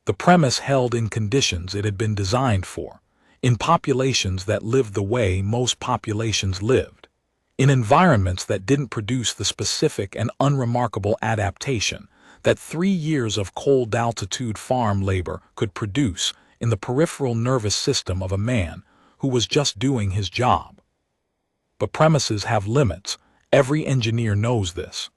The premise held in conditions it had been designed for, in populations that lived the way most populations lived, in environments that didn't produce the specific and unremarkable adaptation that 3 years of cold-altitude farm labor could produce in the peripheral nervous system of a man who was just doing his job. But premises have limits. Every engineer knows this.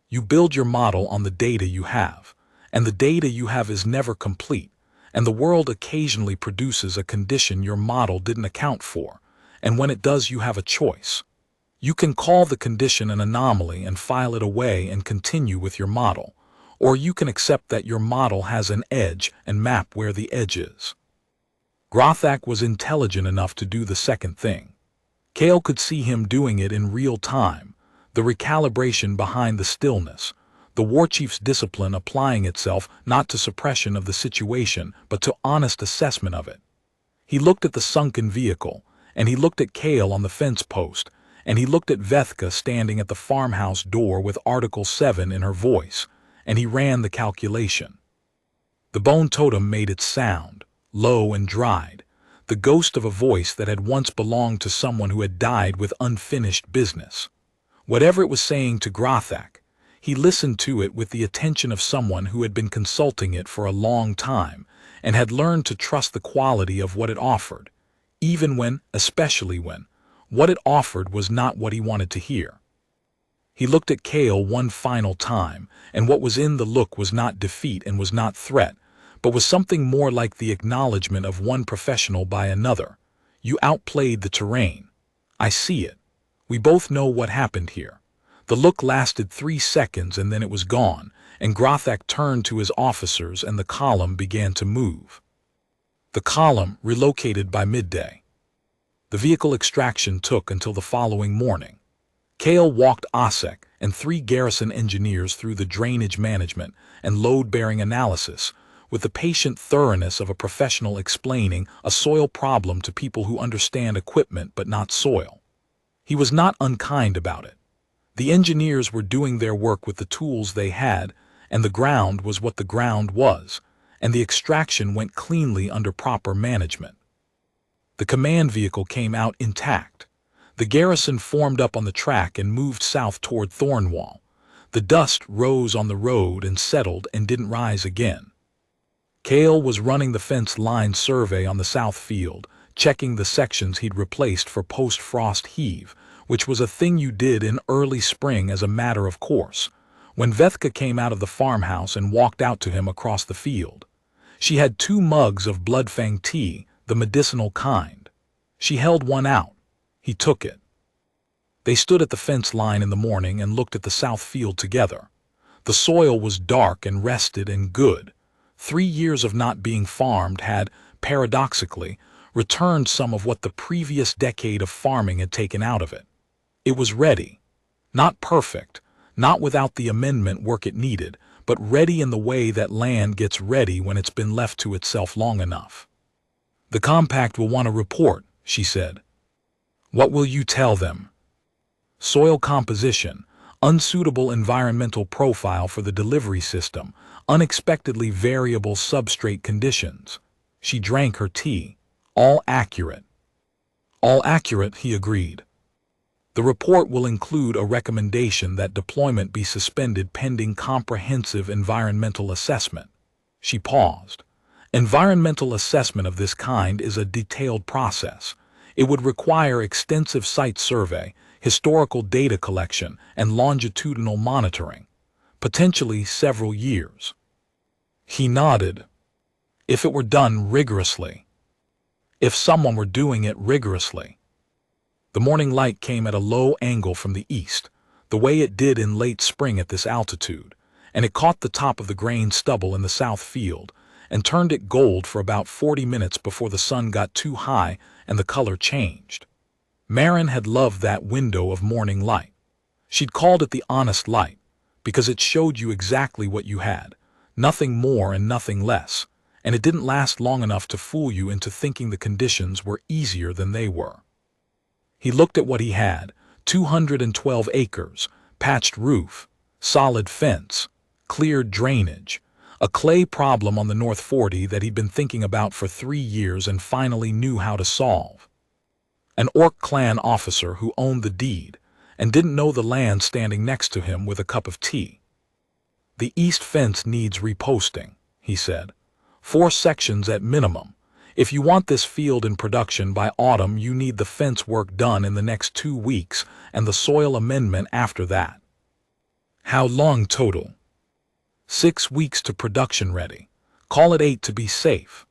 You build your model on the data you have, and the data you have is never complete, and the world occasionally produces a condition your model didn't account for, and when it does you have a choice. You can call the condition an anomaly and file it away and continue with your model, or you can accept that your model has an edge and map where the edge is. Grothak was intelligent enough to do the second thing. Kale could see him doing it in real time, the recalibration behind the stillness, the warchief's discipline applying itself not to suppression of the situation but to honest assessment of it. He looked at the sunken vehicle, and he looked at Kale on the fence post, and he looked at Vethka standing at the farmhouse door with Article 7 in her voice, and he ran the calculation. The bone totem made its sound, low and dried, the ghost of a voice that had once belonged to someone who had died with unfinished business. Whatever it was saying to Grothak, he listened to it with the attention of someone who had been consulting it for a long time and had learned to trust the quality of what it offered, even when, especially when, what it offered was not what he wanted to hear. He looked at Kale one final time, and what was in the look was not defeat and was not threat, but was something more like the acknowledgement of one professional by another. You outplayed the terrain. I see it. We both know what happened here. The look lasted 3 seconds and then it was gone, and Grothak turned to his officers and the column began to move. The column relocated by midday. The vehicle extraction took until the following morning. Kale walked Osek and 3 garrison engineers through the drainage management and load-bearing analysis with the patient thoroughness of a professional explaining a soil problem to people who understand equipment but not soil. He was not unkind about it. The engineers were doing their work with the tools they had, and the ground was what the ground was, and the extraction went cleanly under proper management. The command vehicle came out intact. The garrison formed up on the track and moved south toward Thornwall. The dust rose on the road and settled and didn't rise again. Kale was running the fence line survey on the south field, checking the sections he'd replaced for post-frost heave, which was a thing you did in early spring as a matter of course, when Vethka came out of the farmhouse and walked out to him across the field. She had 2 mugs of Bloodfang tea, the medicinal kind. She held one out. He took it. They stood at the fence line in the morning and looked at the south field together. The soil was dark and rested and good. 3 years of not being farmed had, paradoxically, returned some of what the previous decade of farming had taken out of it. It was ready. Not perfect, not without the amendment work it needed, but ready in the way that land gets ready when it's been left to itself long enough. "The compact will want a report," she said. "What will you tell them?" "Soil composition, unsuitable environmental profile for the delivery system, unexpectedly variable substrate conditions." She drank her tea. "All accurate." "All accurate," he agreed. "The report will include a recommendation that deployment be suspended pending comprehensive environmental assessment." She paused. "Environmental assessment of this kind is a detailed process. It would require extensive site survey, historical data collection, and longitudinal monitoring, potentially several years." He nodded. "If it were done rigorously. If someone were doing it rigorously." The morning light came at a low angle from the east, the way it did in late spring at this altitude, and it caught the top of the grain stubble in the south field and turned it gold for about 40 minutes before the sun got too high and the color changed. Marin had loved that window of morning light. She'd called it the honest light, because it showed you exactly what you had, nothing more and nothing less, and it didn't last long enough to fool you into thinking the conditions were easier than they were. He looked at what he had: 212 acres, patched roof, solid fence, cleared drainage, a clay problem on the North 40 that he'd been thinking about for 3 years and finally knew how to solve. An Orc clan officer who owned the deed and didn't know the land standing next to him with a cup of tea. "The east fence needs reposting," he said. 4 sections at minimum. If you want this field in production by autumn, you need the fence work done in the next 2 weeks and the soil amendment after that." "How long total?" 6 weeks to production ready. Call it 8 to be safe.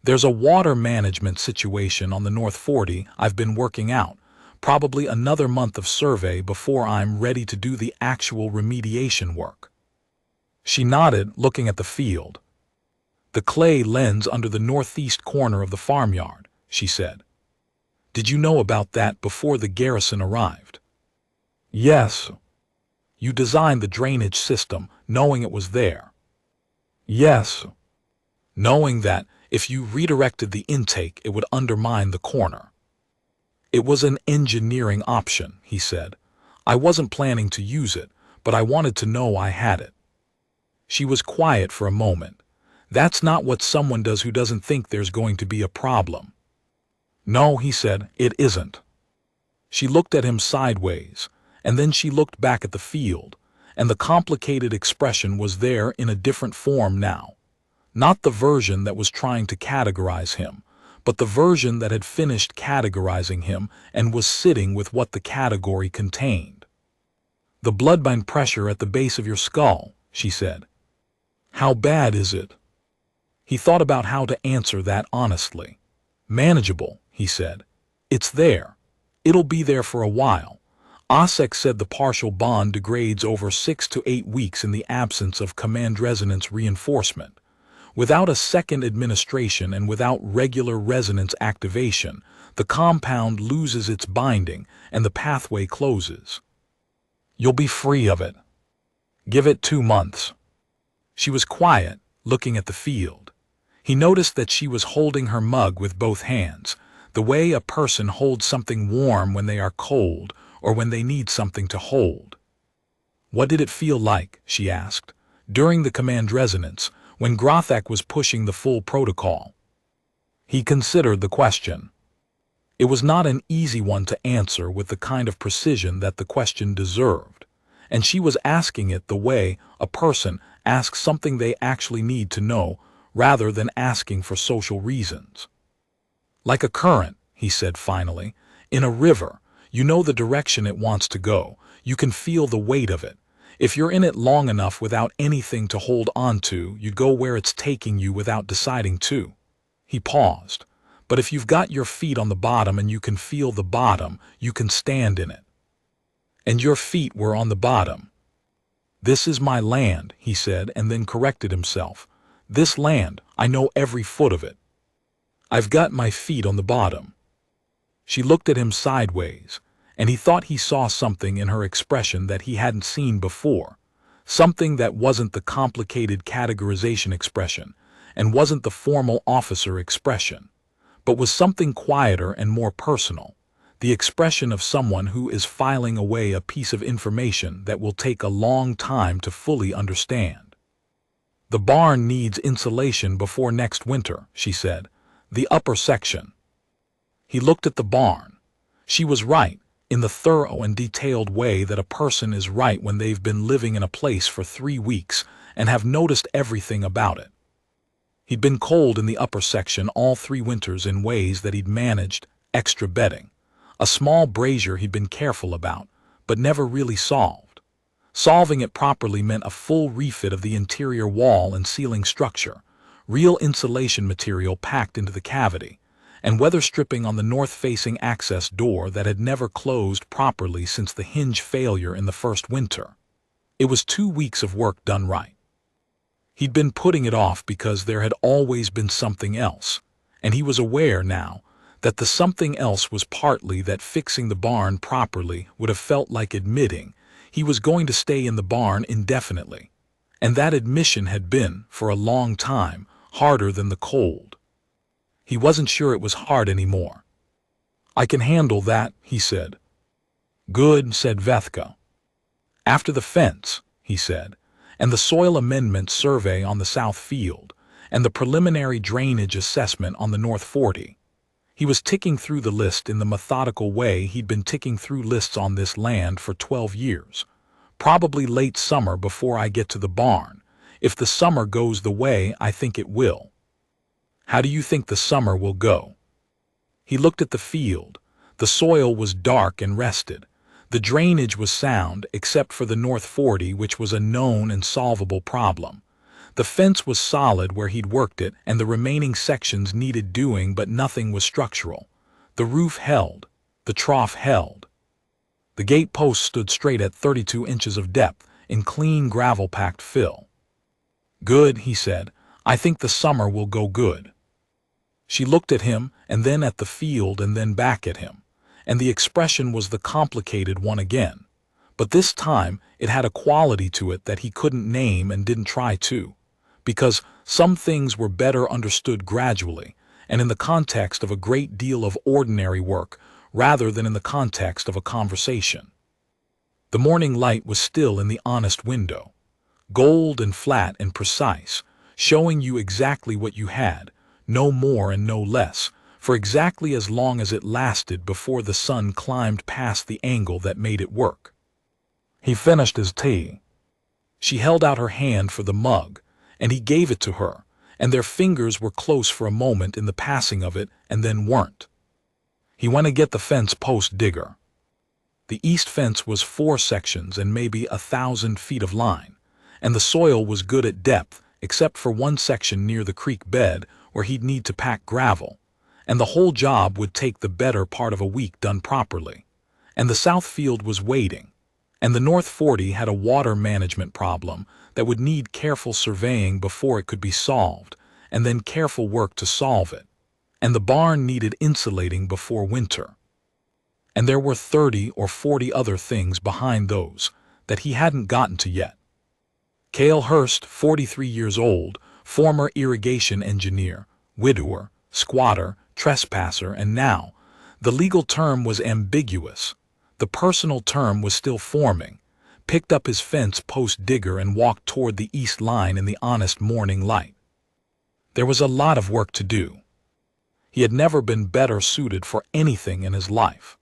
There's a water management situation on the North 40 I've been working out, probably another month of survey before I'm ready to do the actual remediation work." She nodded, looking at the field. "The clay lens under the northeast corner of the farmyard," she said. "Did you know about that before the garrison arrived?" "Yes." "You designed the drainage system, knowing it was there?" "Yes." "Knowing that, if you redirected the intake, it would undermine the corner?" "It was an engineering option," he said. "I wasn't planning to use it, but I wanted to know I had it." She was quiet for a moment. That's not what someone does who doesn't think there's going to be a problem. No, he said, it isn't. She looked at him sideways, and then she looked back at the field, and the complicated expression was there in a different form now. Not the version that was trying to categorize him, but the version that had finished categorizing him and was sitting with what the category contained. The bloodline pressure at the base of your skull, she said. How bad is it? He thought about how to answer that honestly. Manageable, he said. It's there. It'll be there for a while. Osek said the partial bond degrades over 6 to 8 weeks in the absence of command resonance reinforcement. Without a second administration and without regular resonance activation, the compound loses its binding and the pathway closes. You'll be free of it. Give it 2 months. She was quiet, looking at the field. He noticed that she was holding her mug with both hands, the way a person holds something warm when they are cold or when they need something to hold. What did it feel like, she asked, during the command resonance, when Grothak was pushing the full protocol? He considered the question. It was not an easy one to answer with the kind of precision that the question deserved, and she was asking it the way a person asks something they actually need to know rather than asking for social reasons. Like a current, he said finally, in a river, you know the direction it wants to go, you can feel the weight of it. If you're in it long enough without anything to hold on to, you go where it's taking you without deciding to. He paused. But if you've got your feet on the bottom and you can feel the bottom, you can stand in it. And your feet were on the bottom. This is my land, he said, and then corrected himself. This land, I know every foot of it. I've got my feet on the bottom. She looked at him sideways, and he thought he saw something in her expression that he hadn't seen before, something that wasn't the complicated categorization expression and wasn't the formal officer expression, but was something quieter and more personal, the expression of someone who is filing away a piece of information that will take a long time to fully understand. The barn needs insulation before next winter, she said, the upper section. He looked at the barn. She was right, in the thorough and detailed way that a person is right when they've been living in a place for 3 weeks and have noticed everything about it. He'd been cold in the upper section all 3 winters in ways that he'd managed, extra bedding. A small brazier he'd been careful about, but never really solved. Solving it properly meant a full refit of the interior wall and ceiling structure, real insulation material packed into the cavity, and weather stripping on the north-facing access door that had never closed properly since the hinge failure in the first winter. It was 2 weeks of work done right. He'd been putting it off because there had always been something else, and he was aware now that the something else was partly that fixing the barn properly would have felt like admitting he was going to stay in the barn indefinitely, and that admission had been, for a long time, harder than the cold. He wasn't sure it was hard anymore. I can handle that, he said. Good, said Vethka. After the fence, he said, and the soil amendment survey on the south field, and the preliminary drainage assessment on the north 40. He was ticking through the list in the methodical way he'd been ticking through lists on this land for 12 years. Probably late summer before I get to the barn, if the summer goes the way I think it will. How do you think the summer will go? He looked at the field. The soil was dark and rested. The drainage was sound, except for the north 40, which was a known and solvable problem. The fence was solid where he'd worked it, and the remaining sections needed doing, but nothing was structural. The roof held. The trough held. The gate post stood straight at 32 inches of depth, in clean gravel-packed fill. Good, he said. I think the summer will go good. She looked at him, and then at the field, and then back at him, and the expression was the complicated one again. But this time it had a quality to it that he couldn't name and didn't try to, because some things were better understood gradually, and in the context of a great deal of ordinary work, rather than in the context of a conversation. The morning light was still in the honest window. gold and flat and precise, showing you exactly what you had, no more and no less, for exactly as long as it lasted before the sun climbed past the angle that made it work. He finished his tea. She held out her hand for the mug, and he gave it to her, and their fingers were close for a moment in the passing of it and then weren't. He went to get the fence post digger. The east fence was 4 sections and maybe 1,000 feet of line, and the soil was good at depth except for one section near the creek bed where he'd need to pack gravel, and the whole job would take the better part of a week done properly. And the south field was waiting, and the North 40 had a water management problem that would need careful surveying before it could be solved, and then careful work to solve it, and the barn needed insulating before winter. And there were 30 or 40 other things behind those that he hadn't gotten to yet. Cale Hurst, 43 years old, former irrigation engineer, widower, squatter, trespasser, and now, the legal term was ambiguous, the personal term was still forming, picked up his fence post digger and walked toward the east line in the honest morning light. There was a lot of work to do. He had never been better suited for anything in his life.